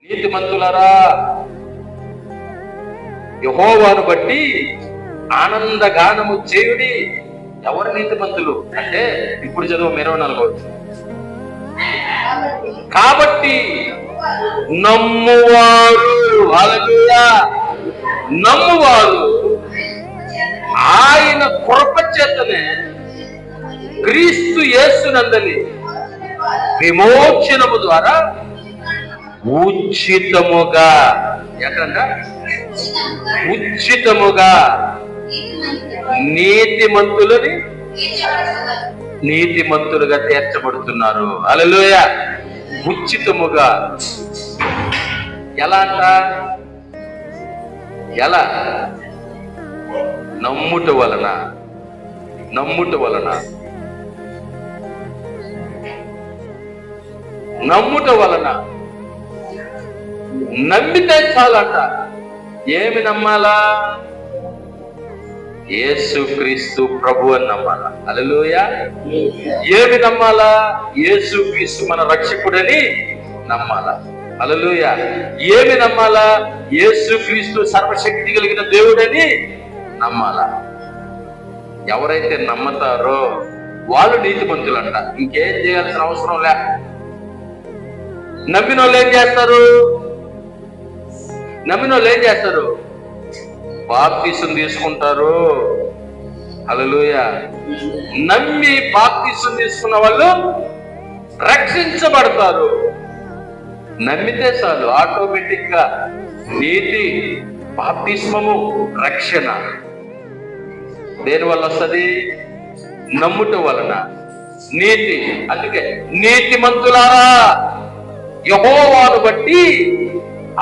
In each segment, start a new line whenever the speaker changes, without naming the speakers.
నీతిమంతులారా యెహోవాను బట్టి ఆనందగానము చేయుడి. ఎవరు నీతిమంతులు అంటే ఇప్పుడు చదువు 24వ. కాబట్టి నమ్మువారు, హల్లెలూయా, నమ్మువారు ఆయన కృప చేతనే క్రీస్తు యేసునందని విమోచనము ద్వారా ఉచితముగా, ఎక్కడంట ఉచితముగా నీతిమంతులుగా తీర్చబడుతున్నారు. హల్లెలూయా. ఉచితముగా ఎలా అంట? ఎలా? నమ్ముట వలన నమ్మితే చాలంట. ఏమి నమ్మాలా? యేసుక్రీస్తు ప్రభు అని నమ్మాలా. హల్లెలూయా. ఏమి నమ్మాలా? యేసుక్రీస్తు మన రక్షకుడని నమ్మాలా. హల్లెలూయా. ఏమి నమ్మాలా? యేసుక్రీస్తు సర్వశక్తి కలిగిన దేవుడని నమ్మాలా. ఎవరైతే నమ్మతారో వాళ్ళు నీతిమంతులంట. ఇంకేం చేయాల్సిన అవసరం లే. నమ్మిన వాళ్ళు ఏం చేస్తారు? బాప్తిసం తీసుకుంటారు. హల్లెలూయా. నమ్మి బాప్తిసం తీసుకున్న వాళ్ళు రక్షించబడతారు. నమ్మితే చాలు, ఆటోమేటిక్ గా నీతి, బాప్తిస్మము, రక్షణ దేని వల్ల వస్తుంది? నమ్ముట వలన. నీతి. అందుకే నీతిమంతులారా యెహోవాను బట్టి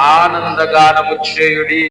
ఆనందగానము చేయుడి.